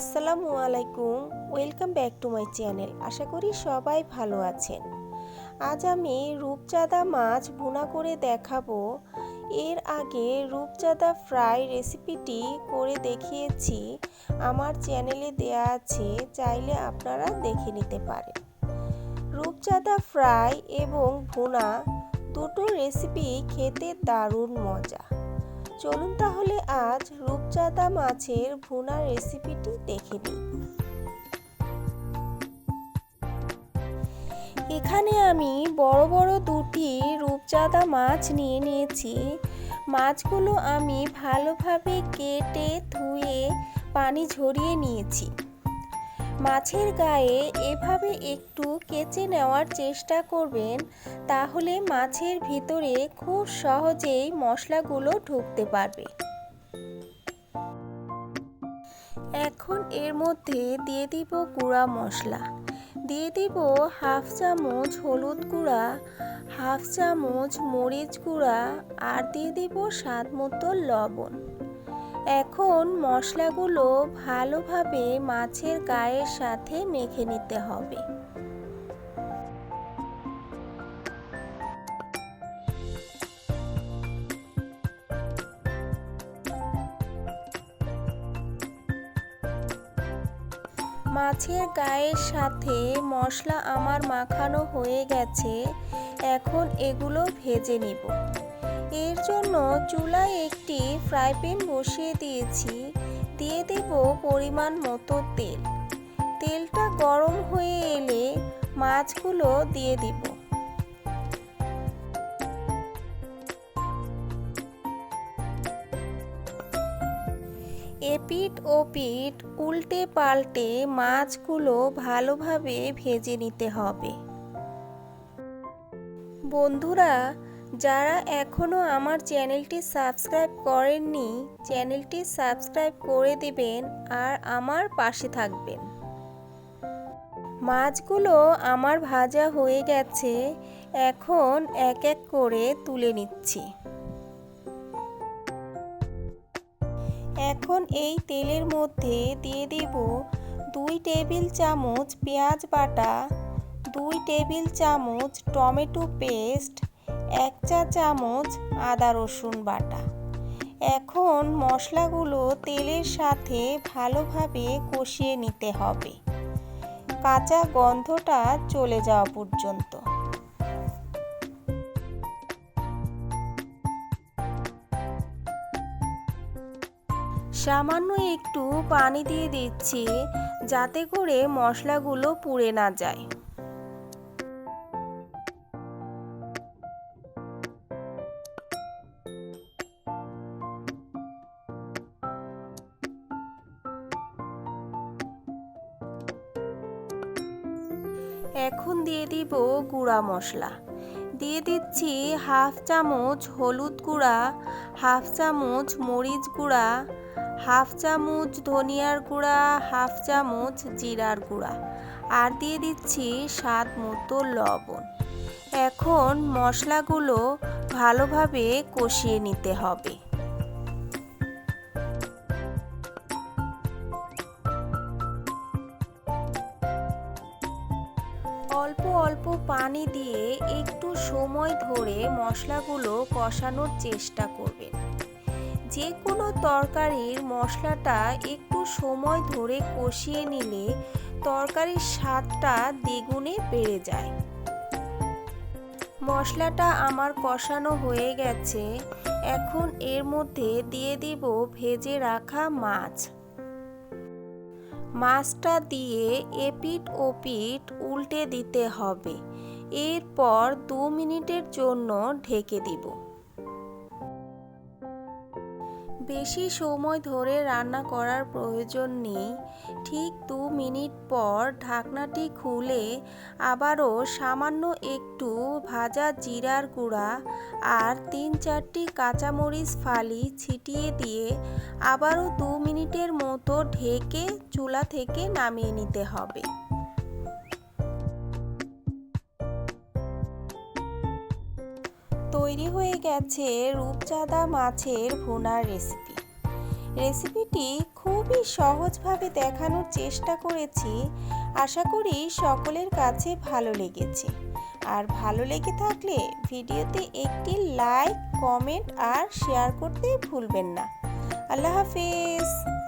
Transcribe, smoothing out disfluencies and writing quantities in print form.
আসসালামু আলাইকুম, welcome back to my channel. আশা করি সবাই ভালো আছেন। আজ আমি রূপচাঁদা মাছ ভুনা করে দেখাবো। এর আগে রূপচাঁদা ফ্রাই রেসিপিটি করে দেখিয়েছি, আমার চ্যানেলে দেয়া আছে, চাইলে আপনারা দেখে নিতে পারেন। রূপচাঁদা ফ্রাই এবং ভুনা দুটো রেসিপি খেতে দারুণ মজা। চলুন তাহলে আজ রূপচাঁদা মাছের ভুনা রেসিপিটি দেখে নিই। এখানে আমি বড় বড় দুটি রূপচাঁদা মাছ নিয়ে নিয়েছি। মাছগুলো আমি ভালোভাবে কেটে ধুয়ে পানি ঝরিয়ে নিয়েছি। মাছের গায়ে এভাবে একটু কেচে নেওয়ার চেষ্টা করবেন, তাহলে মাছের ভিতরে খুব সহজেই মশলাগুলো ঢুকতে পারবে। এখন এর মধ্যে দিয়ে দিব গুঁড়া মশলা। দিয়ে দিব হাফ চামচ হলুদ গুঁড়া, হাফ চামচ মরিচ গুঁড়া, আর দিয়ে দিব স্বাদ মতো লবণ। এখন মশলাগুলো ভালোভাবে মাছের গায়ের সাথে মেখে নিতে হবে। মাছের গায়ের সাথে মশলা আমার মাখানো হয়ে গেছে। এখন এগুলো ভেজে নিব। এর জন্য চুলায় একটি ফ্রাই প্যান বসিয়ে দিয়েছি। দিয়ে দেব পরিমাণ মতো তেল। তেলটা গরম হয়ে এলে মাছগুলো দিয়ে দিব। এপিঠ ও পিঠ উল্টে পাল্টে মাছগুলো ভালোভাবে ভেজে নিতে হবে। বন্ধুরা, যারা এখনও আমার চ্যানেলটি সাবস্ক্রাইব করেননি, চ্যানেলটি সাবস্ক্রাইব করে দিবেন আর আমার পাশে থাকবেন। মাছগুলো আমার ভাজা হয়ে গেছে। এখন এক এক করে তুলে নিচ্ছি। এখন এই তেলের মধ্যে দিয়ে দেব 2 টেবিল চামচ পেঁয়াজ বাটা, 2 টেবিল চামচ টমেটো পেস্ট, 1 চা চামচ আদা রসুন বাটা। এখন মশলাগুলো তেলের সাথে ভালোভাবে কষিয়ে নিতে হবে, কাঁচা গন্ধটা চলে যাওয়া পর্যন্ত। সামান্য একটু পানি দিয়ে দিচ্ছি, যাতে করে মশলাগুলো পুড়ে না যায়। এখন দিয়ে দিব গুঁড়া মশলা। দিয়ে দিচ্ছি হাফ চামচ হলুদ গুঁড়া, হাফ চামচ মরিচ গুঁড়া, হাফ চামচ ধনিয়ার গুঁড়া, হাফ চামচ জিরার গুঁড়া, আর দিয়ে দিচ্ছি স্বাদ মতো লবণ। এখন মশলাগুলো ভালোভাবে কষিয়ে নিতে হবে। অল্প অল্প পানি দিয়ে একটু সময় ধরে মশলাগুলো কষানোর চেষ্টা করবেন। যে কোনো তরকারির মশলাটা একটু সময় ধরে কষিয়ে নিলে তরকারির স্বাদটা দ্বিগুণে বেড়ে যায়। মশলাটা আমার কষানো হয়ে গেছে। এখন এর মধ্যে দিয়ে দিব ভেজে রাখা মাছ। মাছটা দিয়ে এপিঠ ও পিঠ উল্টে দিতে হবে। এরপর 2 মিনিটের জন্য ঢেকে দিব। বেশি সময় ধরে রান্না করার প্রয়োজন নেই। ঠিক 2 মিনিট পর ঢাকনাটি খুলে আবারও সামান্য একটু ভাজা জিরার গুঁড়া আর 3-4টি কাঁচামরিচ ফালি ছিটিয়ে দিয়ে আবারও 2 মিনিটের মতো ঢেকে চুলা থেকে নামিয়ে নিতে হবে। তৈরি হয়ে গেছে রূপচাঁদা মাছের ভুনার রেসিপি। রেসিপিটি খুবই সহজভাবে দেখানোর চেষ্টা করেছি। আশা করি সকলের কাছে ভালো লেগেছে। আর ভালো লেগে থাকলে ভিডিওতে একটি লাইক, কমেন্ট আর শেয়ার করতে ভুলবেন না। আল্লাহ হাফেজ।